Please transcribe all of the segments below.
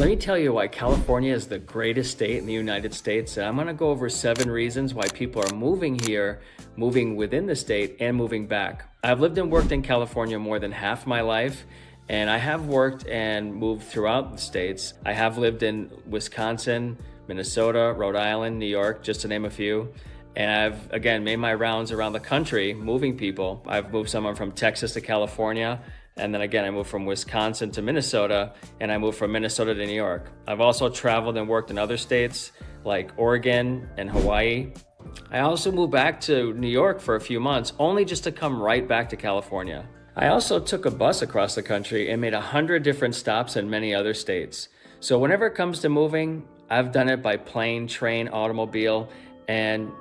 Let me tell you why California is the greatest state in the United States. And I'm gonna go over 7 reasons why people are moving here, moving within the state, and moving back. I've lived and worked in California more than half my life, and I have worked and moved throughout the states. I have lived in Wisconsin, Minnesota, Rhode Island, New York, just to name a few. And I've, again, made my rounds around the country, moving people. I've moved someone from Texas to California, and then again, I moved from Wisconsin to Minnesota, and I moved from Minnesota to New York. I've also traveled and worked in other states like Oregon and Hawaii. I also moved back to New York for a few months, only just to come right back to California. I also took a bus across the country and made 100 different stops in many other states. So whenever it comes to moving, I've done it by plane, train, automobile, and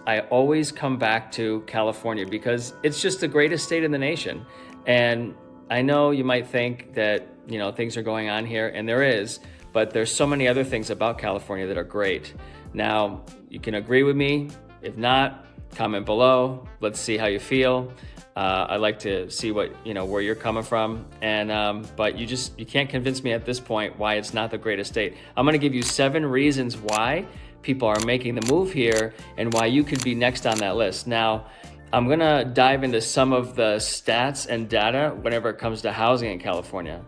I always come back to California because it's just the greatest state in the nation. And I know you might think that, things are going on here, and there is, but there's so many other things about California that are great. Now, you can agree with me. If not, comment below. Let's see how you feel. I'd like to see where you're coming from. And, but you can't convince me at this point why it's not the greatest state. I'm gonna give you 7 reasons why people are making the move here and why you could be next on that list. Now, I'm gonna dive into some of the stats and data whenever it comes to housing in California.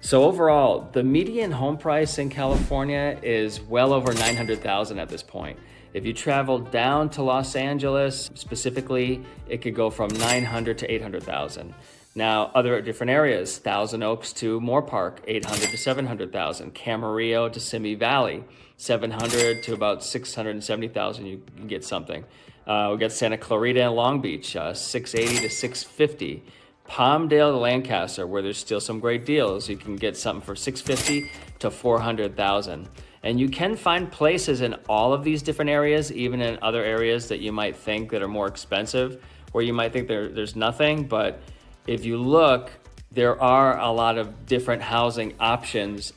So overall, the median home price in California is well over $900,000 at this point. If you travel down to Los Angeles, specifically, it could go from $900,000 to $800,000. Now, other different areas, Thousand Oaks to Moore Park, $800,000 to $700,000. Camarillo to Simi Valley, $700,000 to about $670,000. You can get something. We got Santa Clarita and Long Beach, $680,000 to $650,000. Palmdale to Lancaster, where there's still some great deals. You can get something for $650,000 to $400,000. And you can find places in all of these different areas, even in other areas that you might think that are more expensive, where you might think there's nothing. But if you look, there are a lot of different housing options,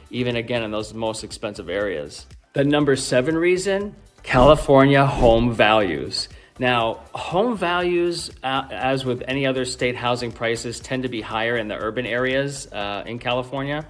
even again in those most expensive areas. The number 7 reason, California home values. Now, home values, as with any other state, housing prices tend to be higher in the urban areas in California.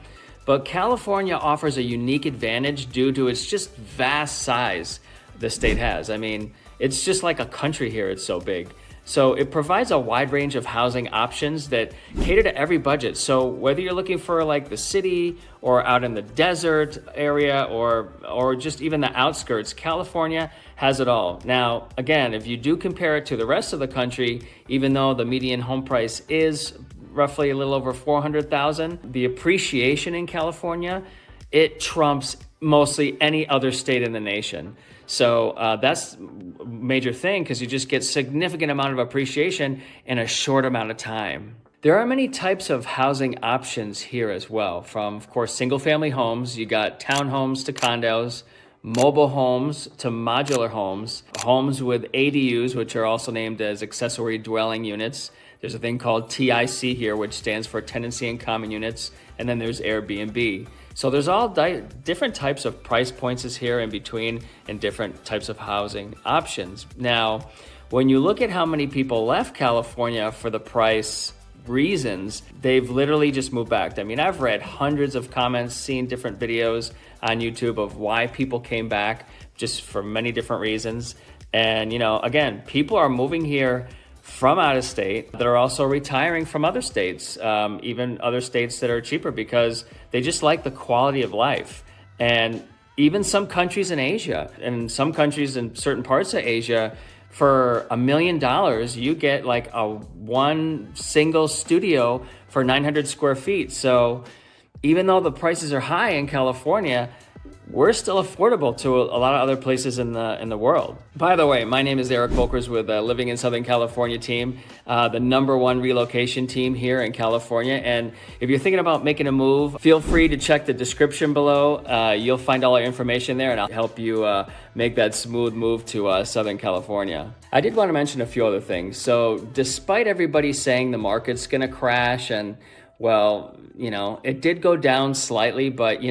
But California offers a unique advantage due to its just vast size the state has. I mean, it's just like a country here, it's so big. So it provides a wide range of housing options that cater to every budget. So whether you're looking for like the city or out in the desert area or just even the outskirts, California has it all. Now, again, if you do compare it to the rest of the country, even though the median home price is roughly a little over $400,000, the appreciation in California, it trumps mostly any other state in the nation. So that's a major thing because you just get significant amount of appreciation in a short amount of time. There are many types of housing options here as well, from, of course, single family homes. You got townhomes to condos, mobile homes to modular homes, homes with ADUs, which are also named as accessory dwelling units. There's a thing called TIC here, which stands for tenancy in common units, and then there's Airbnb. So there's all different types of price points here in between and different types of housing options. Now, when you look at how many people left California for the price reasons, they've literally just moved back. I mean, I've read hundreds of comments, seen different videos on YouTube of why people came back just for many different reasons. And, again, people are moving here from out of state that are also retiring from other states, even other states that are cheaper because they just like the quality of life. And even some countries in Asia and some countries in certain parts of Asia, for $1 million, you get like one single studio for 900 square feet. So even though the prices are high in California, we're still affordable to a lot of other places in the world. By the way, my name is Eric Volkers with Living in Southern California team, the #1 relocation team here in California. And if you're thinking about making a move, feel free to check the description below. You'll find all our information there, and I'll help you make that smooth move to Southern California. I did want to mention a few other things. So despite everybody saying the market's gonna crash, and well, it did go down slightly, but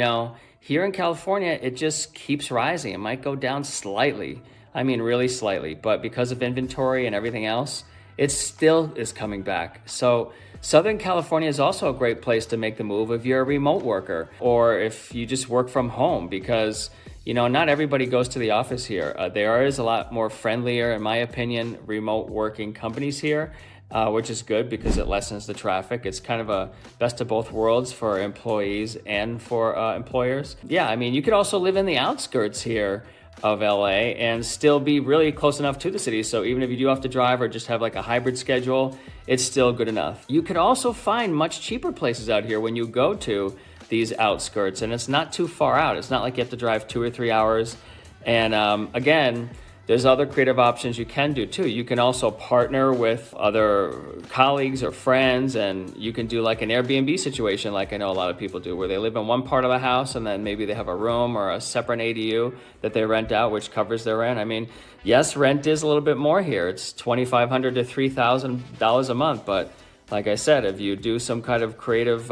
here in California, it just keeps rising. It might go down slightly. I mean, really slightly, but because of inventory and everything else, it still is coming back. So Southern California is also a great place to make the move if you're a remote worker or if you just work from home because, not everybody goes to the office here. There is a lot more friendlier, in my opinion, remote working companies here, which is good because it lessens the traffic. It's kind of a best of both worlds for employees and for employers. Yeah, I mean, you could also live in the outskirts here of LA and still be really close enough to the city. So even if you do have to drive or just have like a hybrid schedule, it's still good enough. You could also find much cheaper places out here when you go to these outskirts, and it's not too far out. It's not like you have to drive 2 or 3 hours. And again, there's other creative options you can do too. You can also partner with other colleagues or friends, and you can do like an Airbnb situation like I know a lot of people do, where they live in one part of the house and then maybe they have a room or a separate ADU that they rent out, which covers their rent. I mean, yes, rent is a little bit more here. It's $2,500 to $3,000 a month, but like I said, if you do some kind of creative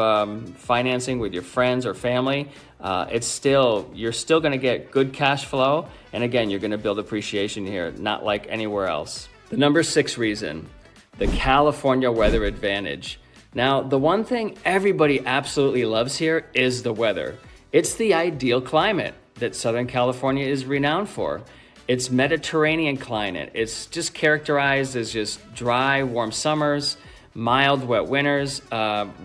financing with your friends or family, you're still going to get good cash flow. And again, you're going to build appreciation here, not like anywhere else. The number 6 reason, the California weather advantage. Now, the one thing everybody absolutely loves here is the weather. It's the ideal climate that Southern California is renowned for. It's Mediterranean climate. It's just characterized as just dry, warm summers, mild, wet winters.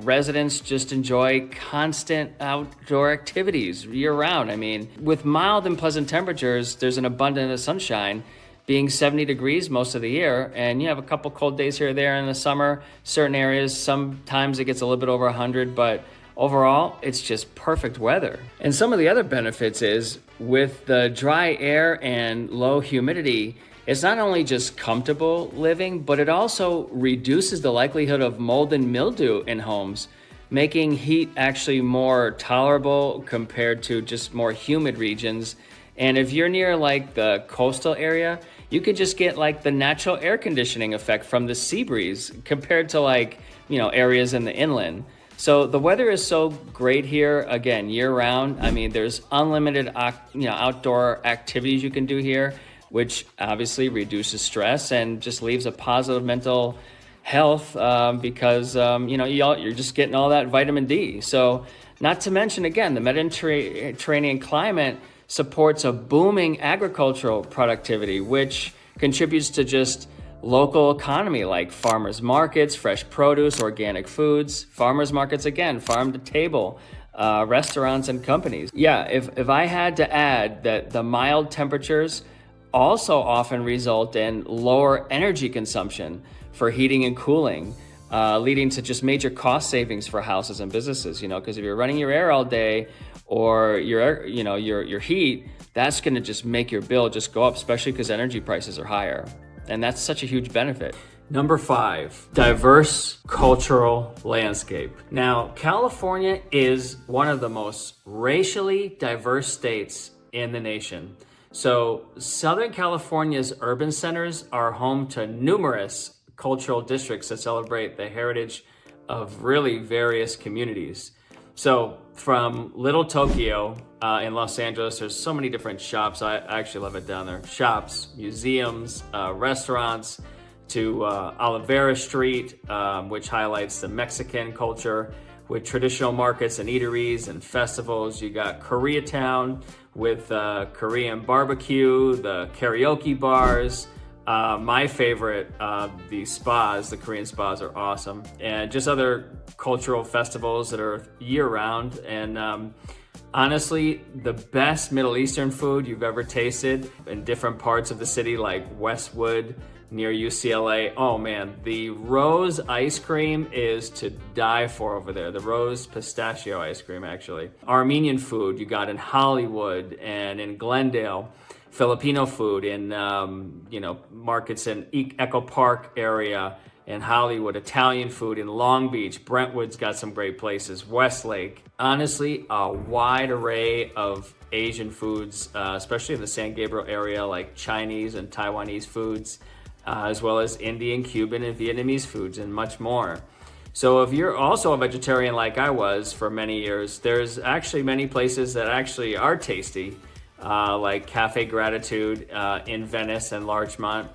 Residents just enjoy constant outdoor activities year-round. I mean, with mild and pleasant temperatures, there's an abundance of sunshine, being 70 degrees most of the year, and you have a couple cold days here or there in the summer. Certain areas, sometimes it gets a little bit over 100, but overall, it's just perfect weather. And some of the other benefits is, with the dry air and low humidity, it's not only just comfortable living, but it also reduces the likelihood of mold and mildew in homes, making heat actually more tolerable compared to just more humid regions. And if you're near like the coastal area, you could just get like the natural air conditioning effect from the sea breeze compared to like, areas in the inland. So the weather is so great here, again, year round. I mean, there's unlimited, outdoor activities you can do here, which obviously reduces stress and just leaves a positive mental health because, you're just getting all that vitamin D. So not to mention, again, the Mediterranean climate supports a booming agricultural productivity, which contributes to just local economy like farmers markets, fresh produce, organic foods, farmers markets, again, farm to table, restaurants and companies. Yeah, if I had to add that the mild temperatures also often result in lower energy consumption for heating and cooling, leading to just major cost savings for houses and businesses, because if you're running your air all day or your heat, that's going to just make your bill just go up, especially because energy prices are higher. And that's such a huge benefit. Number 5, diverse cultural landscape. Now, California is one of the most racially diverse states in the nation. So Southern California's urban centers are home to numerous cultural districts that celebrate the heritage of really various communities. So from Little Tokyo in Los Angeles, there's so many different shops. I actually love it down there. Shops, museums, restaurants, to Olivera Street, which highlights the Mexican culture with traditional markets and eateries and festivals. You got Koreatown with Korean barbecue, the karaoke bars. My favorite, the spas, the Korean spas are awesome. And just other cultural festivals that are year-round. And honestly, the best Middle Eastern food you've ever tasted in different parts of the city, like Westwood, near UCLA. Oh man, the rose ice cream is to die for over there. The rose pistachio ice cream, actually. Armenian food you got in Hollywood and in Glendale. Filipino food in, markets in Echo Park area in Hollywood. Italian food in Long Beach. Brentwood's got some great places. Westlake. Honestly, a wide array of Asian foods, especially in the San Gabriel area, like Chinese and Taiwanese foods, as well as Indian, Cuban, and Vietnamese foods, and much more. So if you're also a vegetarian like I was for many years, there's actually many places that actually are tasty, like Cafe Gratitude in Venice and Larchmont,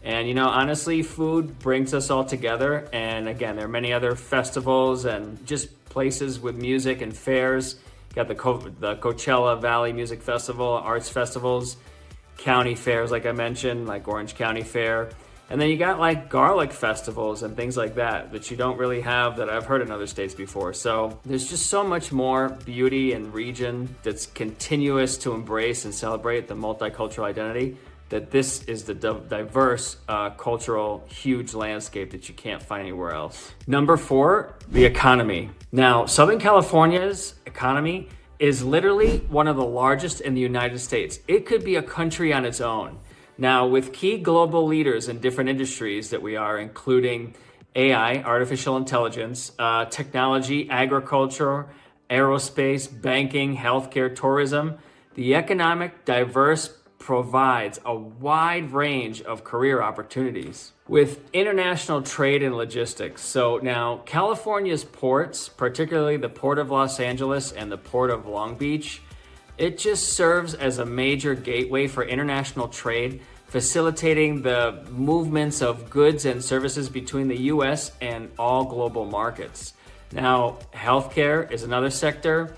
And honestly, food brings us all together. And again, there are many other festivals and just places with music and fairs. You got the Coachella Valley Music Festival, arts festivals, county fairs, like I mentioned, like Orange County Fair. And then you got like garlic festivals and things like that you don't really have, that I've heard in other states before. So there's just so much more beauty and region that's continuous to embrace and celebrate the multicultural identity, that this is the diverse cultural huge landscape that you can't find anywhere else. Number 4, the economy. Now, Southern California's economy is literally one of the largest in the United States. It could be a country on its own. Now, with key global leaders in different industries that we are, including AI, artificial intelligence, technology, agriculture, aerospace, banking, healthcare, tourism, the economic diverse provides a wide range of career opportunities with international trade and logistics. So now California's ports, particularly the Port of Los Angeles and the Port of Long Beach, it just serves as a major gateway for international trade, facilitating the movements of goods and services between the US and all global markets. Now, healthcare is another sector,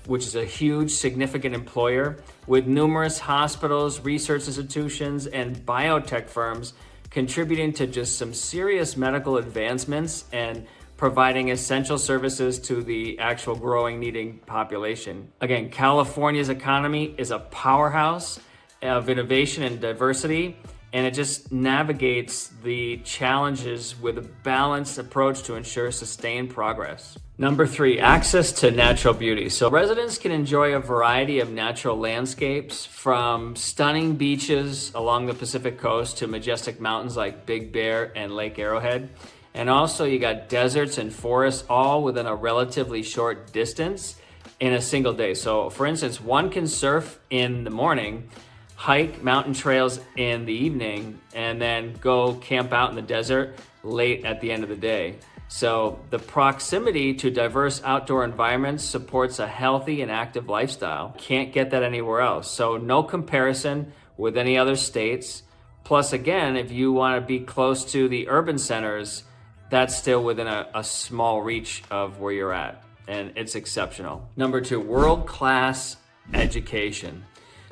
which is a huge, significant employer, with numerous hospitals, research institutions, and biotech firms contributing to just some serious medical advancements and providing essential services to the actual growing needing population. Again, California's economy is a powerhouse of innovation and diversity, and it just navigates the challenges with a balanced approach to ensure sustained progress. Number 3, access to natural beauty. So residents can enjoy a variety of natural landscapes, from stunning beaches along the Pacific coast to majestic mountains like Big Bear and Lake Arrowhead. And also you got deserts and forests all within a relatively short distance in a single day. So for instance, one can surf in the morning, hike mountain trails in the evening, and then go camp out in the desert late at the end of the day. So the proximity to diverse outdoor environments supports a healthy and active lifestyle. Can't get that anywhere else. So no comparison with any other states. Plus, again, if you want to be close to the urban centers, that's still within a small reach of where you're at, and it's exceptional. Number 2, world-class education.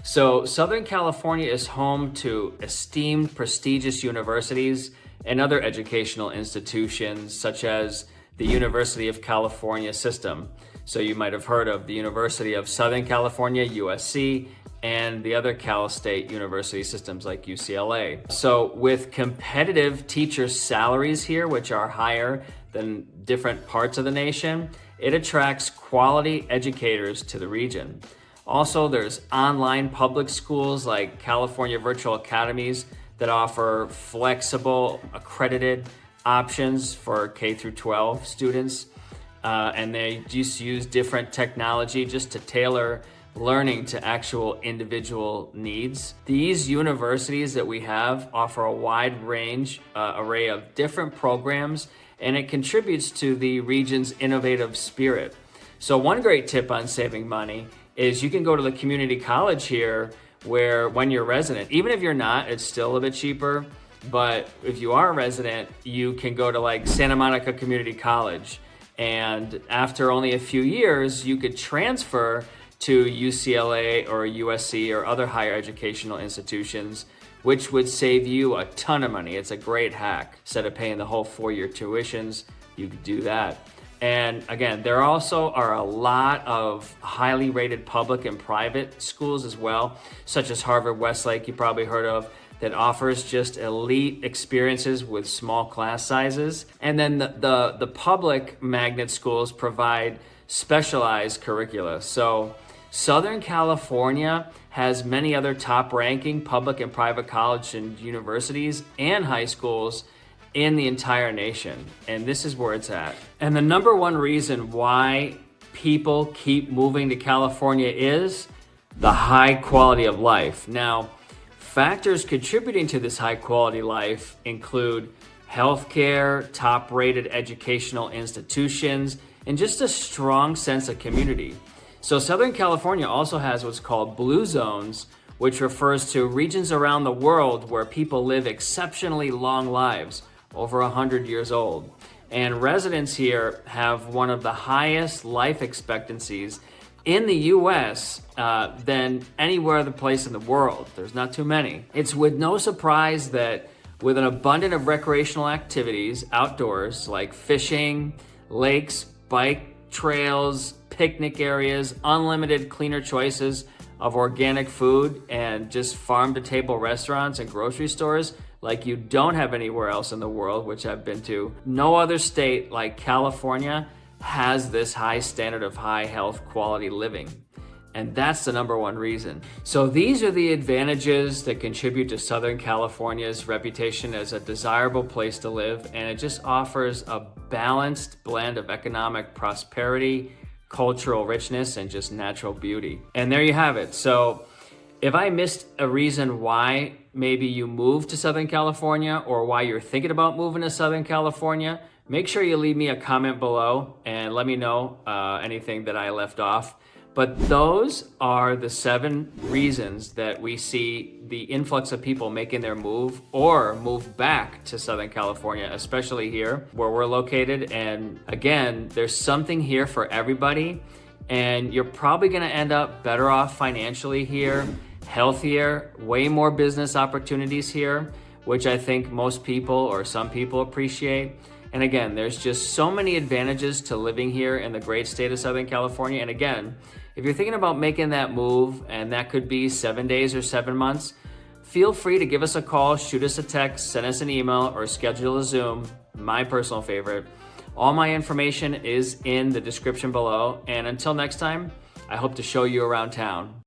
So Southern California is home to esteemed, prestigious universities and other educational institutions, such as the University of California system. So you might have heard of the University of Southern California, USC, and the other Cal State University systems like UCLA. So with competitive teacher salaries here, which are higher than different parts of the nation, it attracts quality educators to the region. Also, there's online public schools like California Virtual Academies that offer flexible, accredited options for K through 12 students. And they just use different technology just to tailor learning to actual individual needs. These universities that we have offer a wide range, array of different programs, and it contributes to the region's innovative spirit. So one great tip on saving money is you can go to the community college here, where when you're a resident, even if you're not, it's still a bit cheaper. But if you are a resident, you can go to like Santa Monica Community College. And after only a few years, you could transfer to UCLA or USC or other higher educational institutions, which would save you a ton of money. It's a great hack. Instead of paying the whole 4-year tuitions, you could do that. And again, there also are a lot of highly rated public and private schools as well, such as Harvard Westlake, you probably heard of, that offers just elite experiences with small class sizes. And then the public magnet schools provide specialized curricula. So Southern California has many other top-ranking public and private college and universities and high schools in the entire nation, and this is where it's at. And the number one reason why people keep moving to California is the high quality of life. Now, factors contributing to this high quality life include healthcare, top-rated educational institutions, and just a strong sense of community. So Southern California also has what's called blue zones, which refers to regions around the world where people live exceptionally long lives, over 100 years old. And residents here have one of the highest life expectancies in the US than anywhere other place in the world. There's not too many. It's with no surprise that with an abundance of recreational activities outdoors like fishing, lakes, bike trails, picnic areas, unlimited cleaner choices of organic food, and just farm-to-table restaurants and grocery stores like you don't have anywhere else in the world, which I've been to. No other state like California has this high standard of high health quality living. And that's the number one reason. So these are the advantages that contribute to Southern California's reputation as a desirable place to live. And it just offers a balanced blend of economic prosperity, cultural richness, and just natural beauty. And there you have it. So if I missed a reason why maybe you moved to Southern California or why you're thinking about moving to Southern California, make sure you leave me a comment below and let me know anything that I left off. But those are the 7 reasons that we see the influx of people making their move or move back to Southern California, especially here where we're located. And again, there's something here for everybody. And you're probably gonna end up better off financially here, healthier, way more business opportunities here, which I think most people or some people appreciate. And again, there's just so many advantages to living here in the great state of Southern California. And again, if you're thinking about making that move, and that could be 7 days or 7 months, feel free to give us a call, shoot us a text, send us an email, or schedule a Zoom, my personal favorite. All my information is in the description below. And until next time, I hope to show you around town.